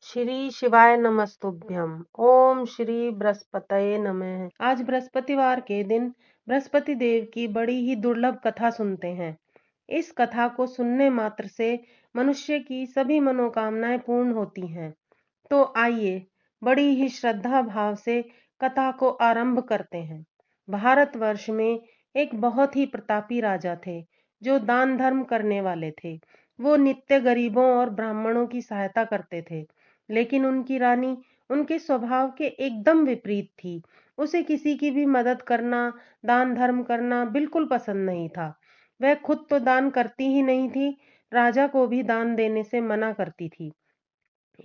श्री शिवाय नमस्तुभ्यम। ओम श्री बृहस्पतये नमः। आज बृहस्पतिवार के दिन बृहस्पति देव की बड़ी ही दुर्लभ कथा सुनते हैं। इस कथा को सुनने मात्र से मनुष्य की सभी मनोकामनाएं पूर्ण होती हैं। तो आइए बड़ी ही श्रद्धा भाव से कथा को आरंभ करते हैं। भारतवर्ष में एक बहुत ही प्रतापी राजा थे जो दान धर्म करने वाले थे। वो नित्य गरीबों और ब्राह्मणों की सहायता करते थे, लेकिन उनकी रानी उनके स्वभाव के एकदम विपरीत थी। उसे किसी की भी मदद करना, दान धर्म करना बिल्कुल पसंद नहीं था। वह खुद तो दान करती ही नहीं थी, राजा को भी दान देने से मना करती थी।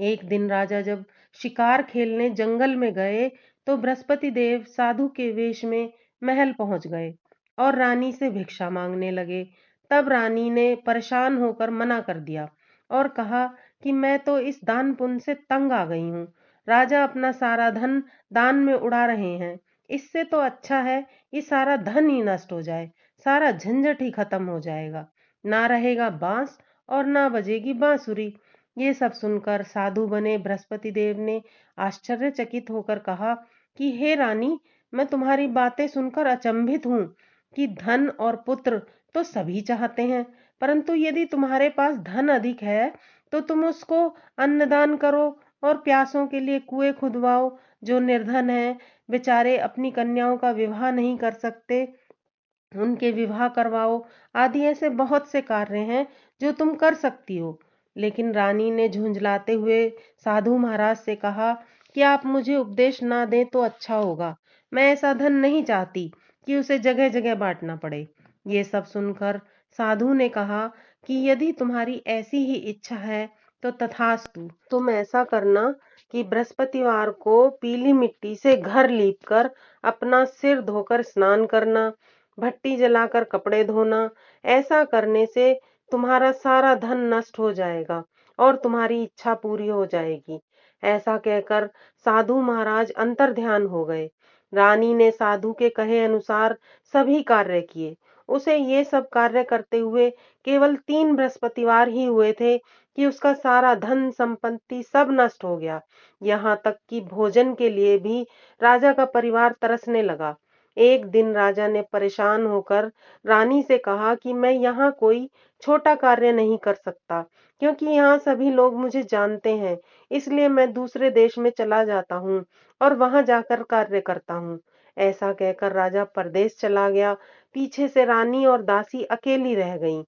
एक दिन राजा जब शिकार खेलने जंगल में गए तो बृहस्पति देव साधु के वेश में महल पहुंच गए और रानी से भिक्षा मांगने लगे। तब रानी ने परेशान होकर मना कर दिया और कहा कि मैं तो इस दान पुण्य से तंग आ गई हूँ। राजा अपना सारा धन दान में उड़ा रहे हैं। इससे तो अच्छा है ये सारा धन ही नष्ट हो जाए, सारा झंझट ही खत्म हो जाएगा। ना रहेगा बांस और ना बजेगी बांसुरी। ये सब सुनकर साधु बने बृहस्पति देव ने आश्चर्यचकित होकर कहा कि हे रानी, मैं तुम्हारी बातें सुनकर अचंभित हूँ कि धन और पुत्र तो सभी चाहते हैं, परंतु यदि तुम्हारे पास धन अधिक है तो तुम उसको अन्नदान करो और प्यासों के लिए कुएं खुदवाओ। जो निर्धन है, बेचारे अपनी कन्याओं का विवाह नहीं कर सकते, उनके विवाह करवाओ। आदि ऐसे बहुत से कार्य हैं जो तुम कर सकती हो। लेकिन रानी ने झुंझलाते हुए साधु महाराज से कहा कि आप मुझे उपदेश ना दें तो अच्छा होगा। मैं ऐसा धन नहीं चाहती कि उसे जगह जगह बांटना पड़े। ये सब सुनकर साधु ने कहा कि यदि तुम्हारी ऐसी ही इच्छा है तो तथास्तु। तुम ऐसा करना कि बृहस्पतिवार को पीली मिट्टी से घर लीपकर अपना सिर धोकर स्नान करना, भट्टी जलाकर कपड़े धोना। ऐसा करने से तुम्हारा सारा धन नष्ट हो जाएगा और तुम्हारी इच्छा पूरी हो जाएगी। ऐसा कहकर साधु महाराज अंतर्ध्यान हो गए। रानी ने साधु के कहे अनुसार सभी कार्य किए। उसे ये सब कार्य करते हुए केवल 3 बृहस्पतिवार ही हुए थे कि उसका सारा धन संपत्ति सब नष्ट हो गया। यहाँ तक कि भोजन के लिए भी राजा का परिवार तरसने लगा। एक दिन राजा ने परेशान होकर रानी से कहा कि मैं यहाँ कोई छोटा कार्य नहीं कर सकता, क्योंकि यहाँ सभी लोग मुझे जानते हैं। इसलिए मैं दूसरे देश में चला जाता हूँ और वहां जाकर कार्य करता हूँ। ऐसा कहकर राजा परदेश चला गया। पीछे से रानी और दासी अकेली रह गईं।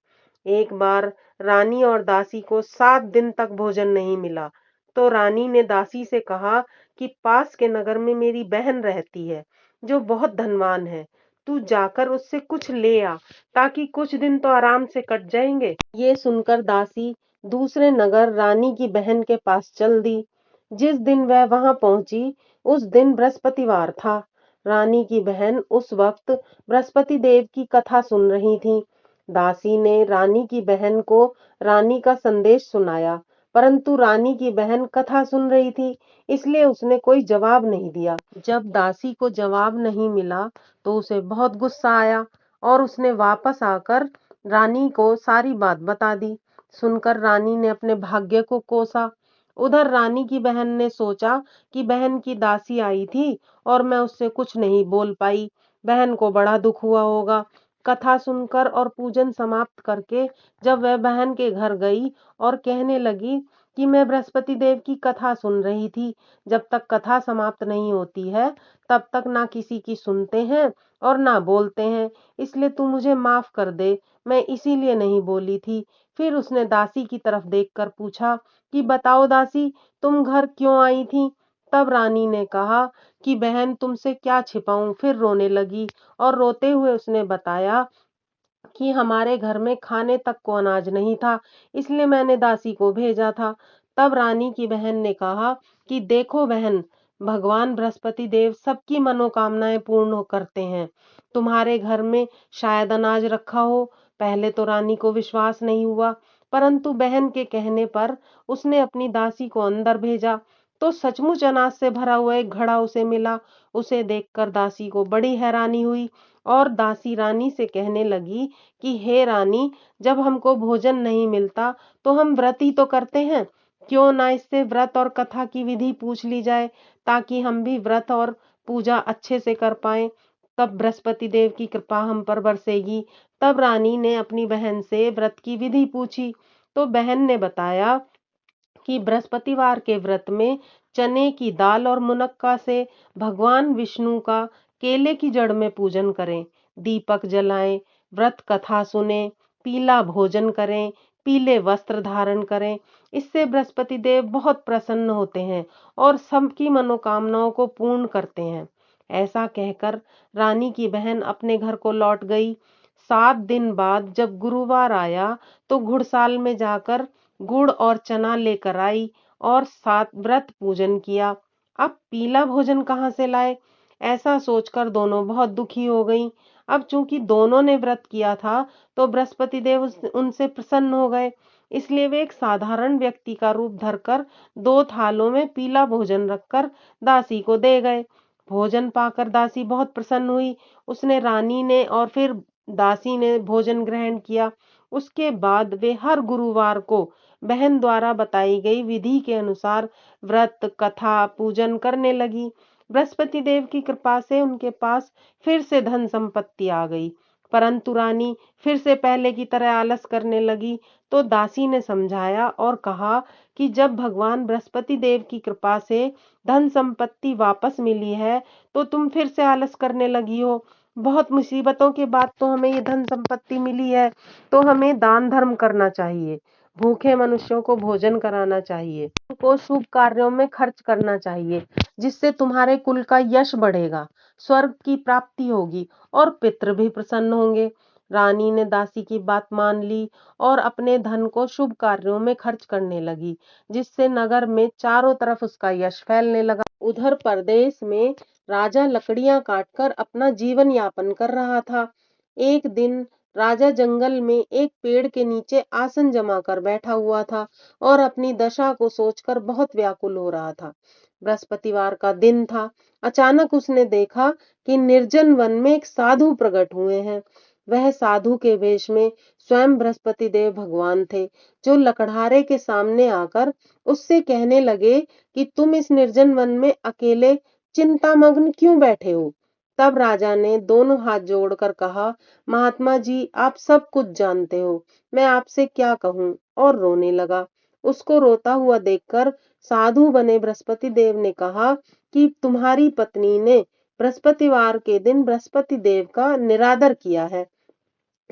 एक बार रानी और दासी को 7 दिन तक भोजन नहीं मिला। तो रानी ने दासी से कहा कि पास के नगर में मेरी बहन रहती है जो बहुत धनवान है। तू जाकर उससे कुछ ले आ, ताकि कुछ दिन तो आराम से कट जाएंगे। ये सुनकर दासी दूसरे नगर रानी की बहन के पास चल दी। जिस दिन वह वहां पहुंची उस दिन बृहस्पतिवार था। रानी की बहन उस वक्त बृहस्पति देव की कथा सुन रही थी। दासी ने रानी की बहन को रानी का संदेश सुनाया, परंतु रानी की बहन कथा सुन रही थी, इसलिए उसने कोई जवाब नहीं दिया। जब दासी को जवाब नहीं मिला तो उसे बहुत गुस्सा आया और उसने वापस आकर रानी को सारी बात बता दी। सुनकर रानी ने अपने भाग्य को कोसा। उधर रानी की बहन ने सोचा कि बहन की दासी आई थी और मैं उससे कुछ नहीं बोल पाई, बहन को बड़ा दुख हुआ होगा। कथा सुनकर और पूजन समाप्त करके जब वह बहन के घर गई और कहने लगी कि मैं बृहस्पति देव की कथा सुन रही थी, जब तक कथा समाप्त नहीं होती है तब तक ना किसी की सुनते हैं और ना बोलते हैं, इसलिए तू मुझे माफ कर दे, मैं इसीलिए नहीं बोली थी। फिर उसने दासी की तरफ देखकर पूछा कि बताओ दासी, तुम घर क्यों आई थी? तब रानी ने कहा कि बहन, तुमसे क्या छिपाऊं। फिर रोने लगी और रोते हुए उसने बताया कि हमारे घर में खाने तक को अनाज नहीं था, इसलिए मैंने दासी को भेजा था। तब रानी की बहन ने कहा कि देखो बहन, भगवान बृहस्पति देव सबकी मनोकामनाएं पूर्ण करते हैं। तुम्हारे घर में शायद अनाज रखा हो। पहले तो रानी को विश्वास नहीं हुआ, परंतु बहन के कहने पर उसने अपनी दासी को अंदर भेजा तो सचमुच अनाज से भरा हुआ एक घड़ा उसे मिला। उसे देखकर दासी को बड़ी हैरानी हुई और दासी रानी से कहने लगी कि हे रानी, जब हमको भोजन नहीं मिलता तो हम व्रत ही तो करते हैं। क्यों ना इससे व्रत और कथा की विधि पूछ ली जाए, ताकि हम भी व्रत और पूजा अच्छे से कर पाएं। तब बृहस्पति देव की कृपा हम पर बरसेगी। तब रानी ने अपनी बहन से व्रत की विधि पूछी। तो बहन ने बताया कि बृहस्पतिवार के व्रत में चने की दाल और मुनक्का से भगवान विष्णु का केले की जड़ में पूजन करें, दीपक जलाएं, व्रत कथा सुने, पीला भोजन करें, पीले वस्त्र धारण करें। इससे बृहस्पति देव बहुत प्रसन्न होते हैं और सबकी मनोकामनाओं को पूर्ण करते हैं। ऐसा कहकर रानी की बहन अपने घर को लौट गई। 7 दिन बाद जब गुरुवार आया तो घुड़साल में जाकर गुड़ और चना लेकर आई और साथ व्रत पूजन किया। अब पीला भोजन कहाँ से लाए? ऐसा सोचकर दोनों बहुत दुखी हो गईं। अब चूंकि दोनों ने व्रत किया था तो बृहस्पति देव उनसे प्रसन्न हो गए। इसलिए वे एक साधारण व्यक्ति का रूप धरकर 2 थालों में पीला भोजन रखकर दासी को दे गए। भोजन पाकर दासी बहुत प्रसन्न हुई। उसने रानी ने और फिर दासी ने भोजन ग्रहण किया। उसके बाद वे हर गुरुवार को बहन द्वारा बताई गई विधि के अनुसार व्रत कथा पूजन करने लगी। बृहस्पति देव की कृपा से उनके पास फिर से धन संपत्ति आ गई। परंतु रानी फिर से पहले की तरह आलस करने लगी। तो दासी ने समझाया और कहा कि जब भगवान बृहस्पति देव की कृपा से धन संपत्ति वापस मिली है तो तुम फिर से आलस करने लगी हो। बहुत मुसीबतों के बाद तो हमें ये धन संपत्ति मिली है, तो हमें दान धर्म करना चाहिए, भूखे मनुष्यों को भोजन कराना चाहिए, उनको शुभ कार्यों में खर्च करना चाहिए, जिससे तुम्हारे कुल का यश बढ़ेगा, स्वर्ग की प्राप्ति होगी और पितृ भी प्रसन्न होंगे। रानी ने दासी की बात मान ली और अपने धन को शुभ कार्यों में खर्च करने लगी, जिससे नगर में चारों तरफ उसका यश फैलने लगा। उधर परदेश में राजा लकड़ियां काटकर अपना जीवन यापन कर रहा था। एक दिन राजा जंगल में एक पेड़ के नीचे आसन जमा कर बैठा हुआ था और अपनी दशा को सोचकर बहुत व्याकुल हो रहा था। बृहस्पतिवार का दिन था। अचानक उसने देखा कि निर्जन वन में एक साधु प्रकट हुए हैं। वह साधु के वेश में स्वयं बृहस्पति देव भगवान थे, जो लकड़हारे के सामने आकर उससे कहने लगे कि तुम इस निर्जन वन में अकेले चिंतामग्न क्यों बैठे हो? तब राजा ने दोनों हाथ जोड़कर कहा, महात्मा जी, आप सब कुछ जानते हो, मैं आपसे क्या कहूँ, और रोने लगा। उसको रोता हुआ देखकर साधु बने बृहस्पति देव ने कहा कि तुम्हारी पत्नी ने बृहस्पतिवार के दिन बृहस्पति देव का निरादर किया है,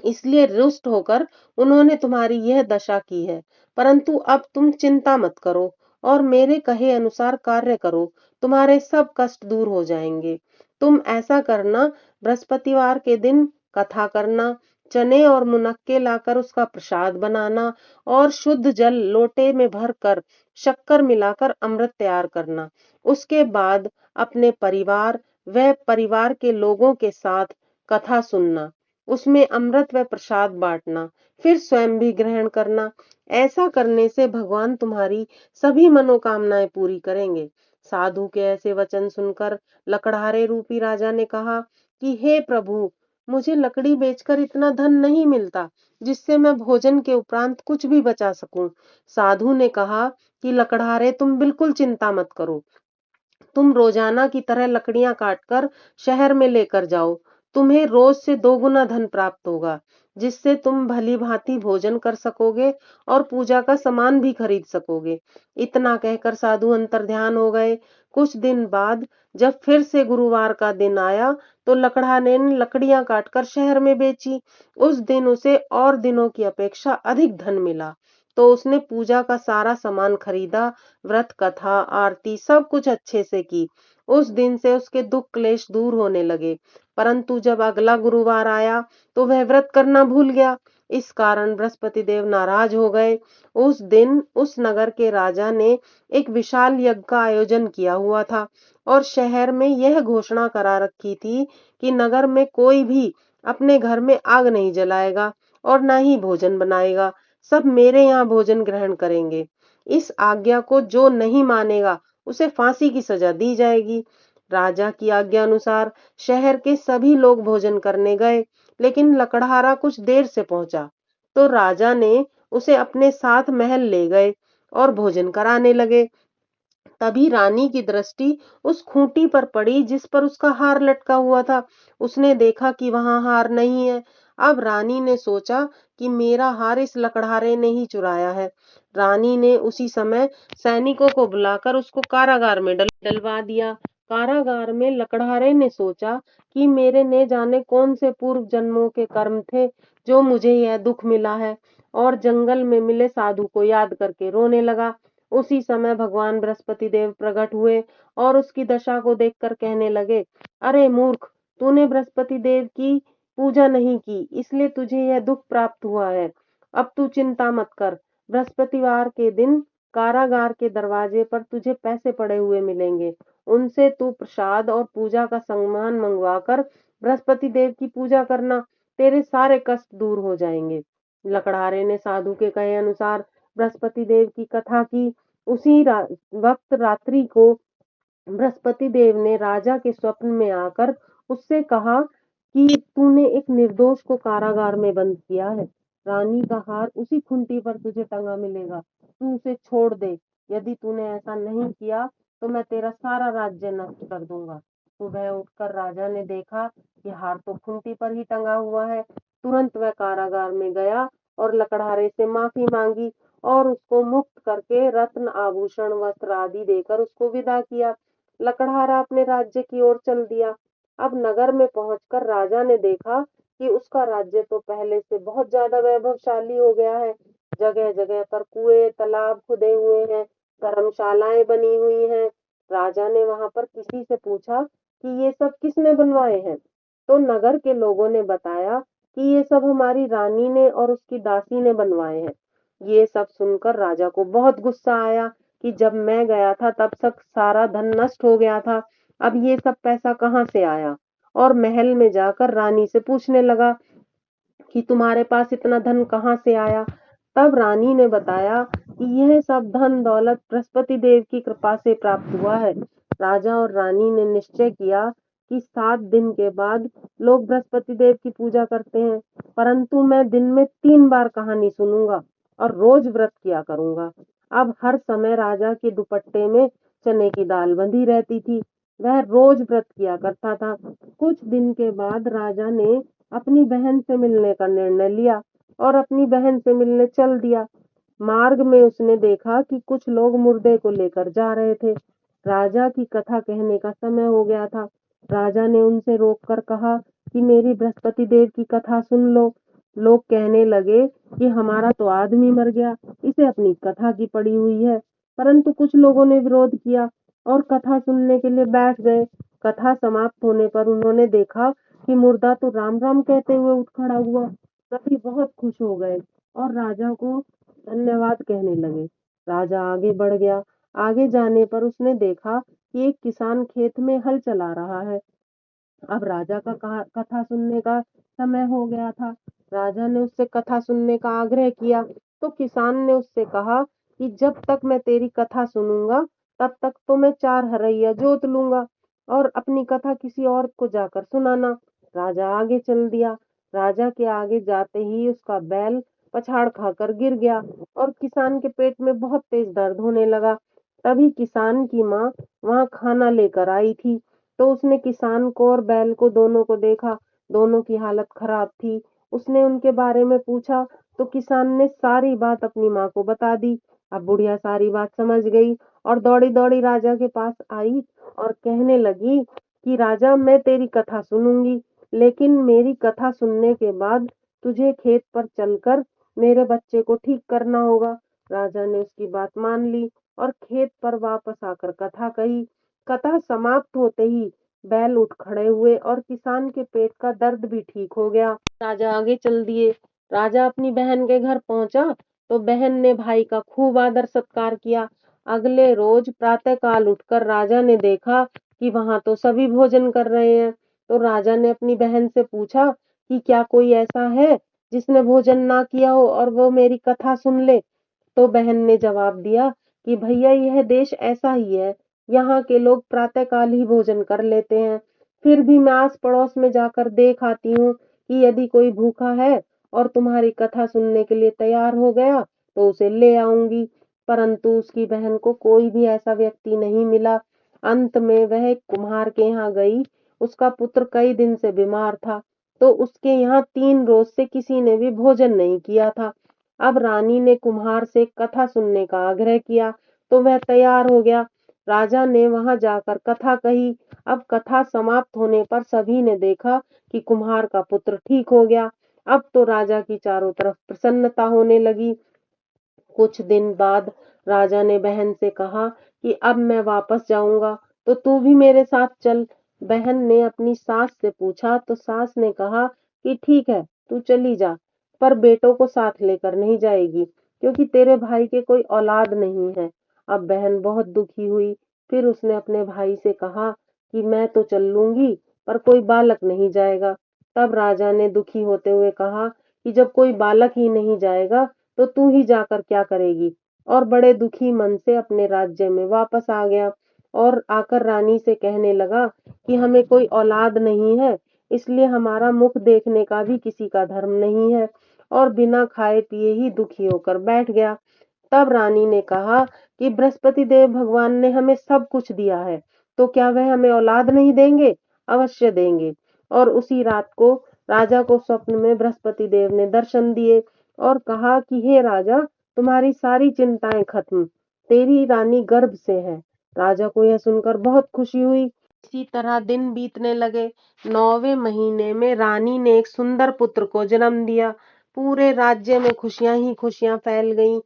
इसलिए रुष्ट होकर उन्होंने तुम्हारी यह दशा की है। परंतु अब तुम चिंता मत करो और मेरे कहे अनुसार कार्य करो, तुम्हारे सब कष्ट दूर हो जाएंगे। तुम ऐसा करना, बृहस्पतिवार के दिन कथा करना, चने और मुनक्के लाकर उसका प्रसाद बनाना और शुद्ध जल लोटे में भरकर शक्कर मिलाकर अमृत तैयार करना। उसके बाद अपने परिवार व परिवार के लोगों के साथ कथा सुनना, उसमें अमृत व प्रसाद बांटना, फिर स्वयं भी ग्रहण करना। ऐसा करने से भगवान तुम्हारी सभी मनोकामनाएं पूरी करेंगे। साधु के ऐसे वचन सुनकर लकड़हारे रूपी राजा ने कहा कि हे प्रभु, मुझे लकड़ी बेचकर इतना धन नहीं मिलता जिससे मैं भोजन के उपरांत कुछ भी बचा सकूं। साधु ने कहा कि लकड़हारे, तुम बिल्कुल चिंता मत करो, तुम रोजाना की तरह लकड़ियां काटकर शहर में लेकर जाओ, तुम्हें रोज से 2 गुना धन प्राप्त होगा, जिससे तुम भली भांति भोजन कर सकोगे और पूजा का सामान भी खरीद सकोगे। इतना कहकर साधु अंतर्ध्यान हो गए। कुछ दिन बाद जब फिर से गुरुवार का दिन आया तो लकड़हारे ने लकड़ियां काटकर शहर में बेची। उस दिन उसे और दिनों की अपेक्षा अधिक धन मिला, तो उसने पूजा का सारा सामान खरीदा, व्रत कथा आरती सब कुछ अच्छे से की। उस दिन से उसके दुख क्लेश दूर होने लगे। परंतु जब अगला गुरुवार आया तो वह व्रत करना भूल गया। इस कारण बृहस्पति देव नाराज हो गए। उस दिन उस नगर के राजा ने एक विशाल यज्ञ का आयोजन किया हुआ था और शहर में यह घोषणा करा रखी थी कि नगर में कोई भी अपने घर में आग नहीं जलाएगा और न ही भोजन बनाएगा, सब मेरे यहाँ भोजन ग्रहण करेंगे। इस आज्ञा को जो नहीं मानेगा उसे फांसी की सजा दी जाएगी। राजा की आज्ञा अनुसार शहर के सभी लोग भोजन करने गए, लेकिन लकड़हारा कुछ देर से पहुंचा। तो राजा ने उसे अपने साथ महल ले गए और भोजन कराने लगे। तभी रानी की दृष्टि उस खूंटी पर पड़ी जिस पर उसका हार लटका हुआ था। उसने देखा कि वहां हार नहीं है। अब रानी ने सोचा कि मेरा हार इस लकड़हारे ने ही चुराया है। रानी ने उसी समय सैनिकों को बुलाकर उसको कारागार में डलवा दिया। कारागार में लकड़हारे ने सोचा कि मेरे ने जाने कौन से पूर्व जन्मों के कर्म थे जो मुझे यह दुख मिला है, और जंगल में मिले साधु को याद करके रोने लगा। उसी समय भगवान बृहस्पति देव प्रकट हुए और उसकी दशा को देखकर कहने लगे, अरे मूर्ख, तूने बृहस्पति देव की पूजा नहीं की, इसलिए तुझे यह दुख प्राप्त हुआ है। अब तू चिंता मत कर। बृहस्पतिवार के दिन कारागार के दरवाजे पर तुझे पैसे पड़े हुए मिलेंगे। उनसे तू प्रसाद और पूजा का सामान मंगवाकर बृहस्पति देव की पूजा करना। तेरे सारे कष्ट दूर हो जाएंगे। लकड़हारे ने साधु के कहे अनुसार बृहस्पति देव की कथा की। उसी वक्त रात्रि को बृहस्पति देव ने राजा के स्वप्न में आकर उससे कहा कि तूने एक निर्दोष को कारागार में बंद किया है। रानी का हार उसी खूंटी पर तुझे टंगा मिलेगा। तू उसे छोड़ दे। यदि तूने ऐसा नहीं किया तो मैं तेरा सारा राज्य नष्ट कर दूंगा। सुबह उठकर राजा ने देखा कि हार तो खूंटी पर ही टंगा हुआ है। तुरंत वह कारागार में गया और लकड़हारे से माफी मांगी और उसको मुक्त करके रत्न आभूषण वस्त्र आदि देकर उसको विदा किया। लकड़हारा अपने राज्य की ओर चल दिया। अब नगर में पहुंचकर राजा ने देखा कि उसका राज्य तो पहले से बहुत ज्यादा वैभवशाली हो गया है। जगह जगह पर कुएं तालाब खुदे हुए हैं, धर्मशालाएं बनी हुई हैं। राजा ने वहां पर किसी से पूछा कि ये सब किसने बनवाए हैं, तो नगर के लोगों ने बताया कि ये सब हमारी रानी ने और उसकी दासी ने बनवाए हैं। ये सब सुनकर राजा को बहुत गुस्सा आया कि जब मैं गया था तब तक सारा धन नष्ट हो गया था, अब ये सब पैसा कहाँ से आया। और महल में जाकर रानी से पूछने लगा कि तुम्हारे पास इतना धन कहाँ से आया। तब रानी ने बताया कि यह सब धन दौलत बृहस्पति देव की कृपा से प्राप्त हुआ है। राजा और रानी ने निश्चय किया कि 7 दिन के बाद लोग बृहस्पति देव की पूजा करते हैं, परंतु मैं दिन में 3 बार कहानी सुनूंगा और रोज व्रत किया करूंगा। अब हर समय राजा के दुपट्टे में चने की दाल बंधी रहती थी। वह रोज व्रत किया करता था। कुछ दिन के बाद राजा ने अपनी बहन से मिलने का निर्णय लिया और अपनी बहन से मिलने चल दिया। मार्ग में उसने देखा कि कुछ लोग मुर्दे को लेकर जा रहे थे। राजा की कथा कहने का समय हो गया था। राजा ने उनसे रोककर कहा कि मेरी बृहस्पति देव की कथा सुन लो। लोग कहने लगे कि हमारा तो आदमी मर गया, इसे अपनी कथा की पड़ी हुई है। परंतु कुछ लोगों ने विरोध किया और कथा सुनने के लिए बैठ गए। कथा समाप्त होने पर उन्होंने देखा कि मुर्दा तो राम राम कहते हुए उठ खड़ा हुआ। सभी बहुत खुश हो गए और राजा को धन्यवाद कहने लगे। राजा आगे बढ़ गया। आगे जाने पर उसने देखा कि एक किसान खेत में हल चला रहा है। अब राजा का कथा सुनने का समय हो गया था। राजा ने उससे कथा सुनने का आग्रह किया तो किसान ने उससे कहा कि जब तक मैं तेरी कथा सुनूंगा तब तक तो मैं 4 हरैया जोत लूंगा और अपनी कथा किसी और को जाकर सुनाना। राजा आगे चल दिया। राजा के आगे जाते ही उसका बैल पछाड़ खाकर गिर गया और किसान के पेट में बहुत तेज दर्द होने लगा। तभी किसान की माँ वहां खाना लेकर आई थी, तो उसने किसान को और बैल को दोनों को देखा। दोनों की हालत खराब थी। उसने उनके बारे में पूछा तो किसान ने सारी बात अपनी माँ को बता दी। अब बुढ़िया सारी बात समझ गई और दौड़ी दौड़ी राजा के पास आई और कहने लगी कि राजा, मैं तेरी कथा सुनूंगी, लेकिन मेरी कथा सुनने के बाद तुझे खेत पर चलकर मेरे बच्चे को ठीक करना होगा। राजा ने उसकी बात मान ली और खेत पर वापस आकर कथा कही। कथा समाप्त होते ही बैल उठ खड़े हुए और किसान के पेट का दर्द भी ठीक हो गया। राजा आगे चल दिए। राजा अपनी बहन के घर पहुंचा तो बहन ने भाई का खूब आदर सत्कार किया। अगले रोज प्रातःकाल उठकर राजा ने देखा कि वहां तो सभी भोजन कर रहे हैं। तो राजा ने अपनी बहन से पूछा कि क्या कोई ऐसा है जिसने भोजन ना किया हो और वो मेरी कथा सुन ले। तो बहन ने जवाब दिया कि भैया, यह देश ऐसा ही है, यहाँ के लोग प्रातःकाल ही भोजन कर लेते हैं। फिर भी मैं आस पड़ोस में जाकर देख आती हूँ कि यदि कोई भूखा है और तुम्हारी कथा सुनने के लिए तैयार हो गया तो उसे ले आऊंगी। परंतु उसकी बहन को कोई भी ऐसा व्यक्ति नहीं मिला। अंत में वह एक कुम्हार के यहाँ गई। उसका पुत्र कई दिन से बीमार था, तो उसके यहाँ 3 रोज से किसी ने भी भोजन नहीं किया था। अब रानी ने कुम्हार से कथा सुनने का आग्रह किया, तो वह तैयार हो गया। राजा ने वहां जाकर कथा कही। अब कथा समाप्त होने पर सभी ने देखा कि कुम्हार का पुत्र ठीक हो गया। अब तो राजा की चारों तरफ प्रसन्नता होने लगी। कुछ दिन बाद राजा ने बहन से कहा कि अब मैं वापस जाऊंगा, तो तू भी मेरे साथ चल। बहन ने अपनी सास से पूछा, तो सास ने कहा कि ठीक है, तू चली जा, पर बेटों को साथ लेकर नहीं जाएगी, क्योंकि तेरे भाई के कोई औलाद नहीं है। अब बहन बहुत दुखी हुई। फिर उसने अपने भाई से कहा कि मैं तो चल लूंगी, पर कोई बालक नहीं जाएगा। तब राजा ने दुखी होते हुए कहा कि जब कोई बालक ही नहीं जाएगा, तो तू ही जाकर क्या करेगी। और बड़े दुखी मन से अपने राज्य में वापस आ गया और आकर रानी से कहने लगा कि हमें कोई औलाद नहीं है, इसलिए हमारा मुख देखने का भी किसी का धर्म नहीं है, और बिना खाए पिए ही दुखी होकर बैठ गया। तब रानी ने कहा कि बृहस्पति देव भगवान ने हमें सब कुछ दिया है, तो क्या वह हमें औलाद नहीं देंगे? अवश्य देंगे। और उसी रात को राजा को स्वप्न में बृहस्पति देव ने दर्शन दिए और कहा कि हे राजा, तुम्हारी सारी चिंताएं खत्म, तेरी रानी गर्भ से है। राजा को यह सुनकर बहुत खुशी हुई। इसी तरह दिन बीतने लगे। 9वें महीने में रानी ने एक सुंदर पुत्र को जन्म दिया। पूरे राज्य में खुशियां ही खुशियां फैल गईं।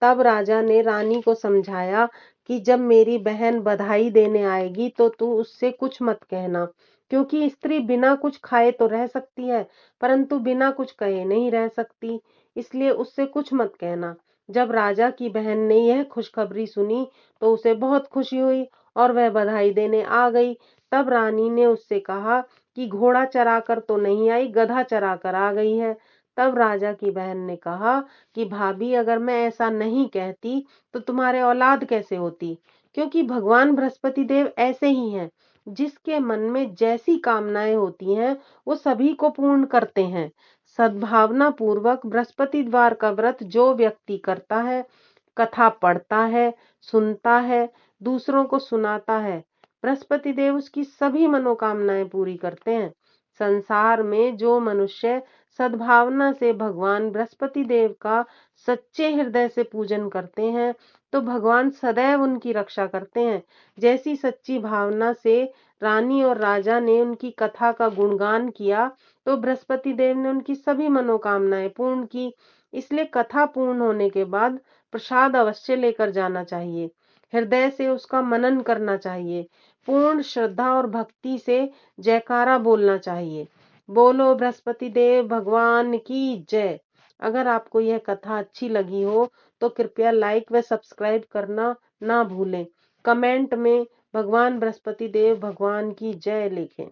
तब राजा ने रानी को समझाया कि जब मेरी बहन बधाई देने आएगी, तो तू उससे कुछ मत कहना, क्योंकि स्त्री बिना कुछ खाए तो रह सकती है, परंतु बिना कुछ कहे नहीं रह सकती, इसलिए उससे कुछ मत कहना। जब राजा की बहन ने यह खुशखबरी सुनी, तो उसे बहुत खुशी हुई और वह बधाई देने आ गई। तब रानी ने उससे कहा कि घोड़ा चरा कर तो नहीं आई, गधा चरा कर आ गई है। तब राजा की बहन ने कहा कि भाभी, अगर मैं ऐसा नहीं कहती तो तुम्हारे औलाद कैसे होती, क्योंकि भगवान बृहस्पति देव ऐसे ही हैं, जिसके मन में जैसी कामनाएं होती हैं वो सभी को पूर्ण करते हैं। सद्भावना पूर्वक बृहस्पति द्वार का व्रत जो व्यक्ति करता है, कथा पढ़ता है, सुनता है, दूसरों को सुनाता है, बृहस्पति देव उसकी सभी मनोकामनाएं पूरी करते हैं। संसार में जो मनुष्य सद्भावना से भगवान बृहस्पति देव का सच्चे हृदय से पूजन करते हैं, तो भगवान सदैव उनकी रक्षा करते हैं। जैसी सच्ची भावना से रानी और राजा ने उनकी कथा का गुणगान किया, तो बृहस्पति देव ने उनकी सभी मनोकामनाएं पूर्ण की। इसलिए कथा पूर्ण होने के बाद प्रसाद अवश्य लेकर जाना चाहिए। हृदय से उसका मनन करना चाहिए। पूर्ण श्रद्धा और भक्ति से जयकारा बोलना चाहिए। बोलो बृहस्पति देव भगवान की जय। अगर आपको यह कथा अच्छी लगी हो, तो कृपया लाइक व सब्सक्राइब करना ना भूलें। कमेंट में भगवान बृहस्पति देव भगवान की जय लिखें।